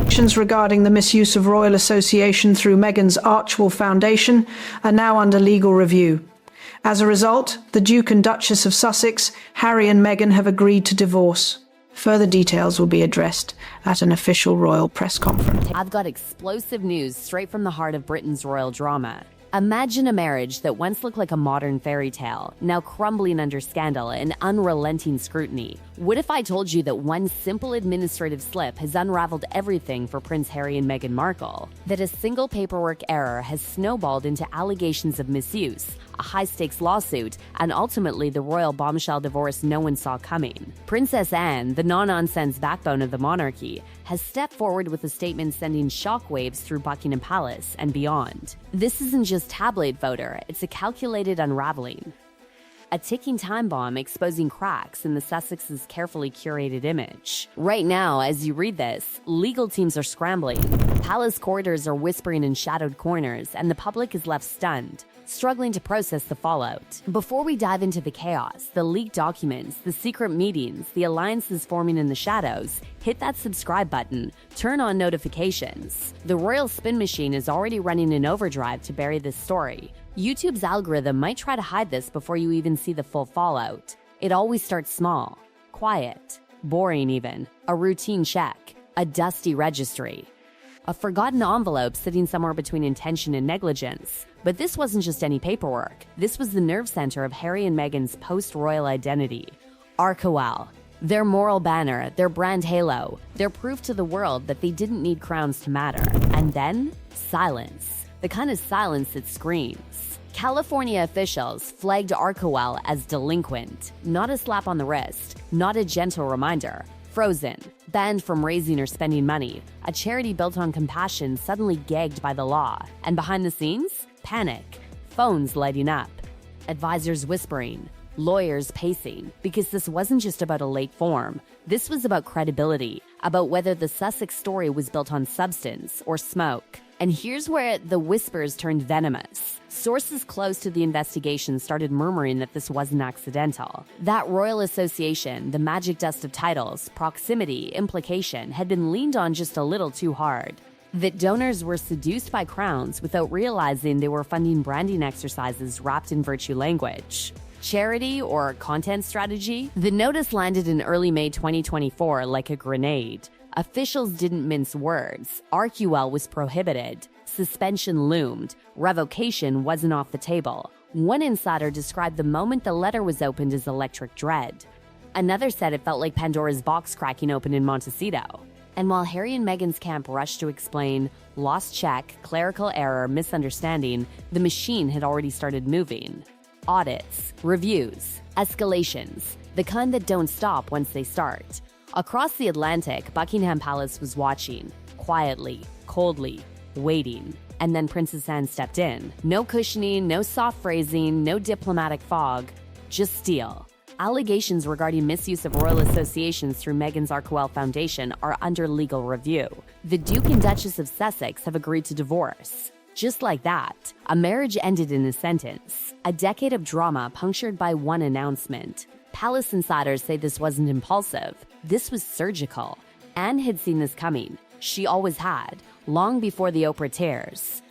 Allegations regarding the misuse of royal association through Meghan's Archewell Foundation are now under legal review. As a result, the Duke and Duchess of Sussex, Harry and Meghan, have agreed to divorce. Further details will be addressed at an official royal press conference. I've got explosive news straight from the heart of Britain's royal drama. Imagine a marriage that once looked like a modern fairy tale, now crumbling under scandal and unrelenting scrutiny. What if I told you that one simple administrative slip has unraveled everything for Prince Harry and Meghan Markle? That a single paperwork error has snowballed into allegations of misuse, a high-stakes lawsuit, and ultimately the royal bombshell divorce no one saw coming. Princess Anne, the no-nonsense backbone of the monarchy, has stepped forward with a statement sending shockwaves through Buckingham Palace and beyond. This isn't just tabloid fodder, it's a calculated unraveling. A ticking time bomb exposing cracks in the Sussex's carefully curated image. Right now, as you read this, legal teams are scrambling. Palace corridors are whispering in shadowed corners, and the public is left stunned, struggling to process the fallout. Before we dive into the chaos, the leaked documents, the secret meetings, the alliances forming in the shadows, hit that subscribe button, turn on notifications. The royal spin machine is already running in overdrive to bury this story. YouTube's algorithm might try to hide this before you even see the full fallout. It always starts small, quiet, boring even, a routine check, a dusty registry, a forgotten envelope sitting somewhere between intention and negligence. But this wasn't just any paperwork. This was the nerve center of Harry and Meghan's post-royal identity. Archewell. Their moral banner, their brand halo, their proof to the world that they didn't need crowns to matter. And then, silence. The kind of silence that screams. California officials flagged Archewell as delinquent. Not a slap on the wrist, not a gentle reminder. Frozen, banned from raising or spending money, a charity built on compassion suddenly gagged by the law. And behind the scenes, panic, phones lighting up, advisors whispering, lawyers pacing, because this wasn't just about a late form. This was about credibility, about whether the Sussex story was built on substance or smoke. And here's where the whispers turned venomous. Sources close to the investigation started murmuring that this wasn't accidental. That royal association, the magic dust of titles, proximity, implication, had been leaned on just a little too hard. That donors were seduced by crowns without realizing they were funding branding exercises wrapped in virtue language. Charity or content strategy? The notice landed in early May 2024 like a grenade. Officials didn't mince words. Archewell was prohibited. Suspension loomed. Revocation wasn't off the table. One insider described the moment the letter was opened as electric dread. Another said it felt like Pandora's box cracking open in Montecito. And while Harry and Meghan's camp rushed to explain lost check, clerical error, misunderstanding, the machine had already started moving. Audits, reviews, escalations, the kind that don't stop once they start. Across the Atlantic, Buckingham Palace was watching, quietly, coldly, waiting. And then Princess Anne stepped in. No cushioning, no soft phrasing, no diplomatic fog, just steel. Allegations regarding misuse of royal associations through Meghan's Archewell Foundation are under legal review. The Duke and Duchess of Sussex have agreed to divorce. Just like that, a marriage ended in a sentence. A decade of drama punctured by one announcement. Palace insiders say this wasn't impulsive. This was surgical. Anne had seen this coming. She always had, long before the Oprah tears,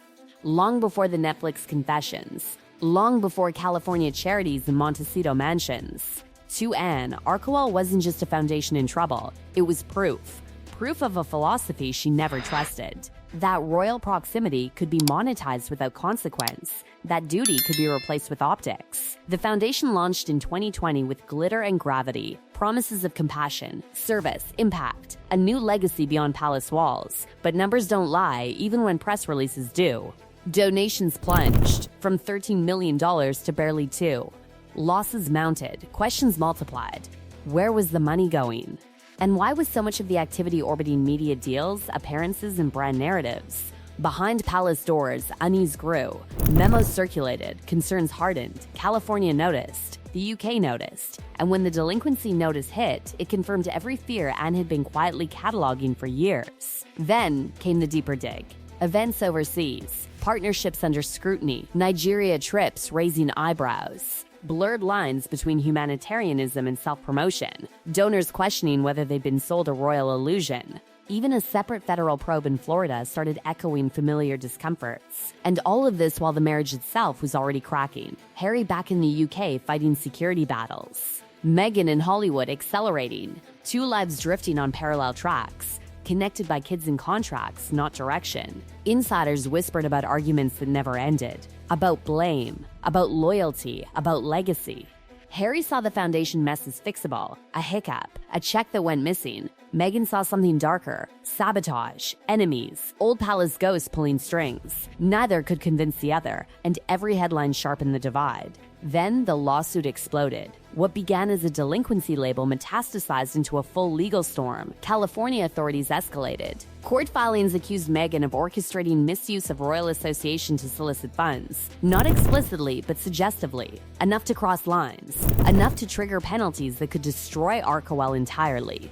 long before the Netflix confessions, long before California charities and Montecito mansions. To Anne, Archewell wasn't just a foundation in trouble. It was proof. Proof of a philosophy she never trusted. That royal proximity could be monetized without consequence. That duty could be replaced with optics. The foundation launched in 2020 with glitter and gravity, promises of compassion, service, impact, a new legacy beyond palace walls. But numbers don't lie, even when press releases do. Donations plunged, from $13 million to barely $2 million. Losses mounted, questions multiplied. Where was the money going? And why was so much of the activity orbiting media deals, appearances, and brand narratives? Behind palace doors, unease grew. Memos circulated, concerns hardened, California noticed, the UK noticed. And when the delinquency notice hit, it confirmed every fear Anne had been quietly cataloging for years. Then came the deeper dig. Events overseas, partnerships under scrutiny, Nigeria trips raising eyebrows. Blurred lines between humanitarianism and self-promotion, donors questioning whether they'd been sold a royal illusion. Even a separate federal probe in Florida started echoing familiar discomforts. And all of this while the marriage itself was already cracking. Harry back in the UK fighting security battles. Meghan in Hollywood accelerating. Two lives drifting on parallel tracks. Connected by kids and contracts, not direction. Insiders whispered about arguments that never ended. About blame. About loyalty. About legacy. Harry saw the foundation mess as fixable, a hiccup, a check that went missing. Meghan saw something darker, sabotage, enemies, old palace ghosts pulling strings. Neither could convince the other, and every headline sharpened the divide. Then the lawsuit exploded. What began as a delinquency label metastasized into a full legal storm. California authorities escalated. Court filings accused Meghan of orchestrating misuse of royal association to solicit funds. Not explicitly, but suggestively. Enough to cross lines. Enough to trigger penalties that could destroy Archewell entirely.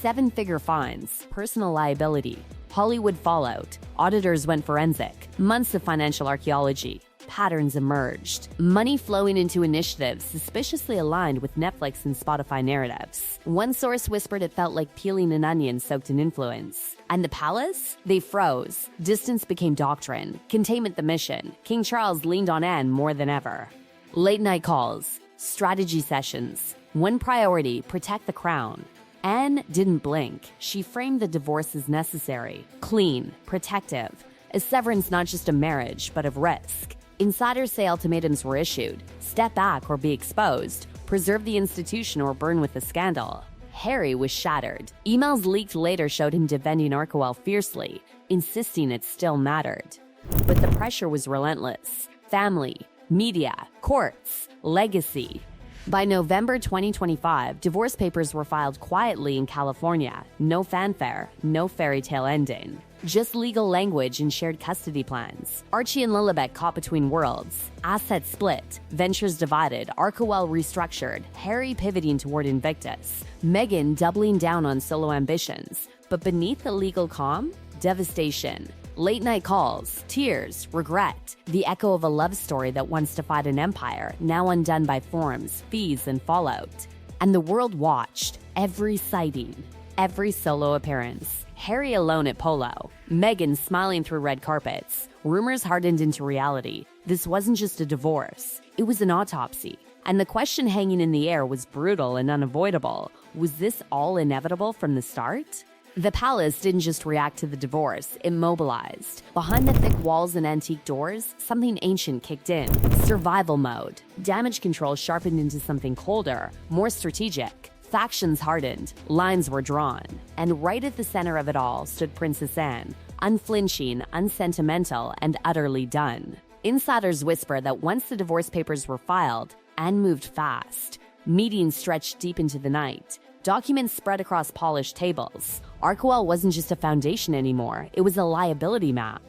7-figure fines, personal liability, Hollywood fallout, auditors went forensic, months of financial archaeology. Patterns emerged. Money flowing into initiatives suspiciously aligned with Netflix and Spotify narratives. One source whispered it felt like peeling an onion soaked in influence. And the palace? They froze. Distance became doctrine. Containment the mission. King Charles leaned on Anne more than ever. Late night calls. Strategy sessions. One priority, protect the crown. Anne didn't blink. She framed the divorce as necessary. Clean. Protective. A severance not just of marriage, but of risk. Insiders say ultimatums were issued. Step back or be exposed. Preserve the institution or burn with the scandal. Harry was shattered. Emails leaked later showed him defending Archewell fiercely, insisting it still mattered. But the pressure was relentless. Family, media, courts, legacy. By November 2025, divorce papers were filed quietly in California. No fanfare, no fairy tale ending. Just legal language and shared custody plans. Archie and Lilibet caught between worlds. Assets split. Ventures divided. Archewell restructured. Harry pivoting toward Invictus. Meghan doubling down on solo ambitions. But beneath the legal calm, devastation. Late night calls, tears, regret. The echo of a love story that once defied an empire, now undone by forms, fees, and fallout. And the world watched. Every sighting. Every solo appearance. Harry alone at polo, Meghan smiling through red carpets. Rumors hardened into reality. This wasn't just a divorce, it was an autopsy. And the question hanging in the air was brutal and unavoidable. Was this all inevitable from the start? The palace didn't just react to the divorce, it mobilized. Behind the thick walls and antique doors, something ancient kicked in. Survival mode. Damage control sharpened into something colder, more strategic. Factions hardened, lines were drawn, and right at the center of it all stood Princess Anne, unflinching, unsentimental, and utterly done. Insiders whisper that once the divorce papers were filed, Anne moved fast. Meetings stretched deep into the night. Documents spread across polished tables. Archewell wasn't just a foundation anymore, it was a liability map.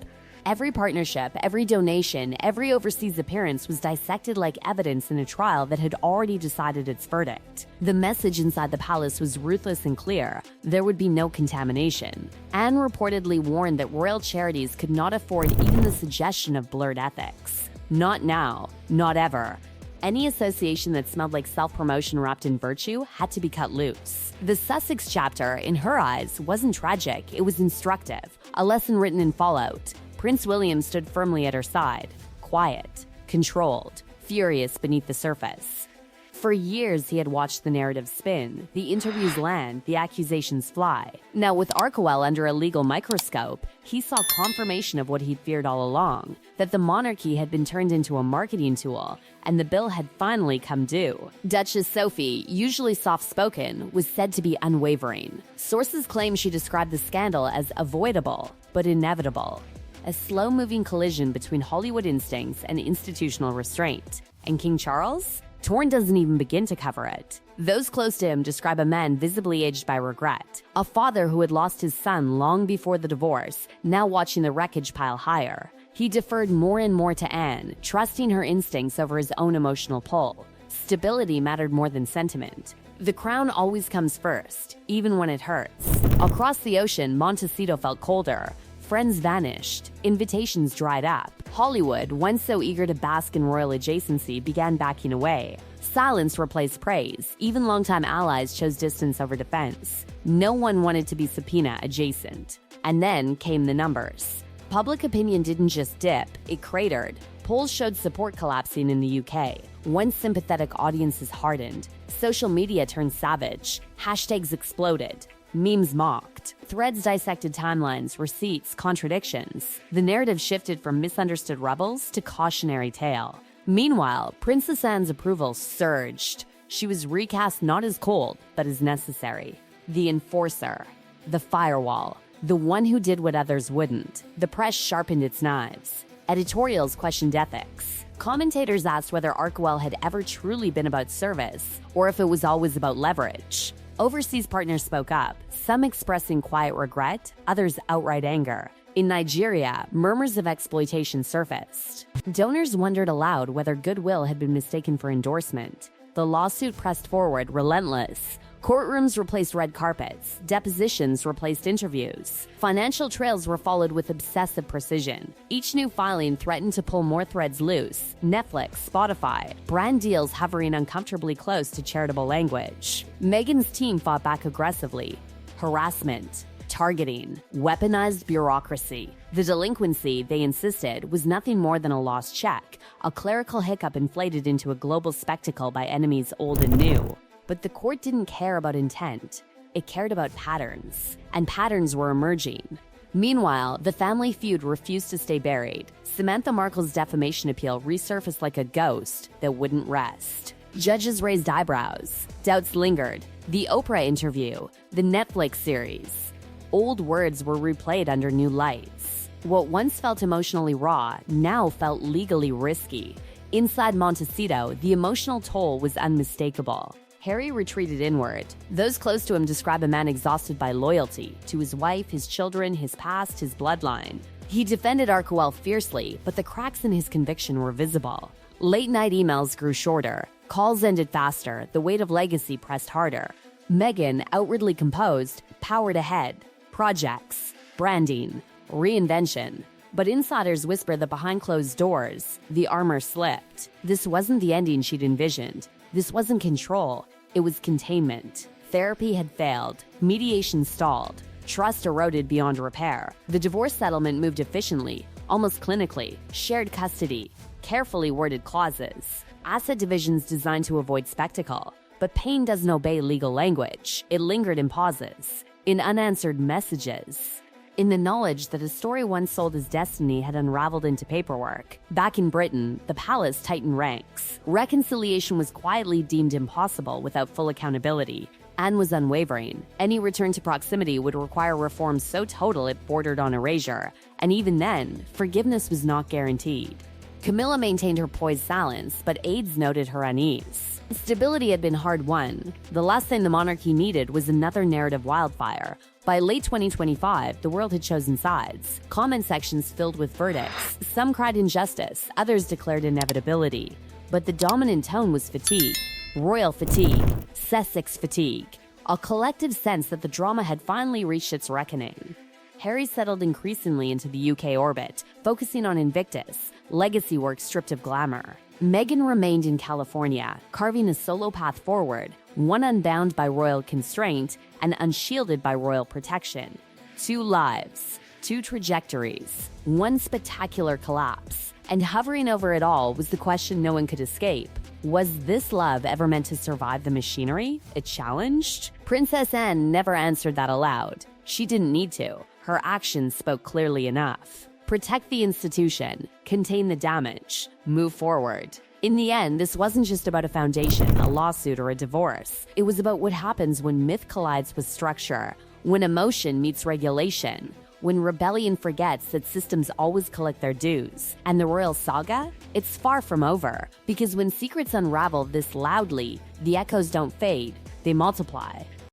Every partnership, every donation, every overseas appearance was dissected like evidence in a trial that had already decided its verdict. The message inside the palace was ruthless and clear. There would be no contamination. Anne reportedly warned that royal charities could not afford even the suggestion of blurred ethics. Not now, not ever. Any association that smelled like self-promotion wrapped in virtue had to be cut loose. The Sussex chapter, in her eyes, wasn't tragic, it was instructive, a lesson written in fallout. Prince William stood firmly at her side, quiet, controlled, furious beneath the surface. For years, he had watched the narrative spin, the interviews land, the accusations fly. Now, with Archewell under a legal microscope, he saw confirmation of what he'd feared all along, that the monarchy had been turned into a marketing tool, and the bill had finally come due. Duchess Sophie, usually soft-spoken, was said to be unwavering. Sources claim she described the scandal as avoidable, but inevitable. A slow-moving collision between Hollywood instincts and institutional restraint. And King Charles? Torn doesn't even begin to cover it. Those close to him describe a man visibly aged by regret. A father who had lost his son long before the divorce, now watching the wreckage pile higher. He deferred more and more to Anne, trusting her instincts over his own emotional pull. Stability mattered more than sentiment. The crown always comes first, even when it hurts. Across the ocean, Montecito felt colder. Friends vanished. Invitations dried up. Hollywood, once so eager to bask in royal adjacency, began backing away. Silence replaced praise. Even longtime allies chose distance over defense. No one wanted to be subpoena adjacent. And then came the numbers. Public opinion didn't just dip, it cratered. Polls showed support collapsing in the UK. Once sympathetic audiences hardened, social media turned savage. Hashtags exploded. Memes mocked. Threads dissected timelines, receipts, contradictions. The narrative shifted from misunderstood rebels to cautionary tale. Meanwhile, Princess Anne's approval surged. She was recast not as cold, but as necessary. The enforcer. The firewall. The one who did what others wouldn't. The press sharpened its knives. Editorials questioned ethics. Commentators asked whether Archewell had ever truly been about service, or if it was always about leverage. Overseas partners spoke up, some expressing quiet regret, others outright anger. In Nigeria, murmurs of exploitation surfaced. Donors wondered aloud whether goodwill had been mistaken for endorsement. The lawsuit pressed forward, relentless. Courtrooms replaced red carpets. Depositions replaced interviews. Financial trails were followed with obsessive precision. Each new filing threatened to pull more threads loose. Netflix, Spotify, brand deals hovering uncomfortably close to charitable language. Meghan's team fought back aggressively. Harassment, targeting, weaponized bureaucracy. The delinquency, they insisted, was nothing more than a lost check, a clerical hiccup inflated into a global spectacle by enemies old and new. But the court didn't care about intent. It cared about patterns. And patterns were emerging. Meanwhile, the family feud refused to stay buried. Samantha Markle's defamation appeal resurfaced like a ghost that wouldn't rest. Judges raised eyebrows. Doubts lingered. The Oprah interview. The Netflix series. Old words were replayed under new lights. What once felt emotionally raw now felt legally risky. Inside Montecito, the emotional toll was unmistakable. Harry retreated inward. Those close to him describe a man exhausted by loyalty to his wife, his children, his past, his bloodline. He defended Archewell fiercely, but the cracks in his conviction were visible. Late-night emails grew shorter. Calls ended faster. The weight of legacy pressed harder. Meghan, outwardly composed, powered ahead. Projects, branding, reinvention. But insiders whisper that behind closed doors, the armor slipped. This wasn't the ending she'd envisioned. This wasn't control, it was containment. Therapy had failed, mediation stalled, trust eroded beyond repair. The divorce settlement moved efficiently, almost clinically, shared custody, carefully worded clauses, asset divisions designed to avoid spectacle. But pain doesn't obey legal language. It lingered in pauses, in unanswered messages, in the knowledge that a story once sold as destiny had unraveled into paperwork. Back in Britain, the palace tightened ranks. Reconciliation was quietly deemed impossible without full accountability. Anne was unwavering. Any return to proximity would require reforms so total it bordered on erasure. And even then, forgiveness was not guaranteed. Camilla maintained her poised silence, but aides noted her unease. Stability had been hard-won. The last thing the monarchy needed was another narrative wildfire. By late 2025, the world had chosen sides. Comment sections filled with verdicts. Some cried injustice, others declared inevitability. But the dominant tone was fatigue. Royal fatigue. Sussex fatigue. A collective sense that the drama had finally reached its reckoning. Harry settled increasingly into the UK orbit, focusing on Invictus, legacy work stripped of glamour. Meghan remained in California, carving a solo path forward, one unbound by royal constraint and unshielded by royal protection. 2 lives, 2 trajectories, 1 spectacular collapse. And hovering over it all was the question no one could escape. Was this love ever meant to survive the machinery it challenged? Princess Anne never answered that aloud. She didn't need to. Her actions spoke clearly enough. Protect the institution, contain the damage, move forward. In the end, this wasn't just about a foundation, a lawsuit, or a divorce. It was about what happens when myth collides with structure, when emotion meets regulation, when rebellion forgets that systems always collect their dues. And the royal saga? It's far from over, because when secrets unravel this loudly, the echoes don't fade, they multiply.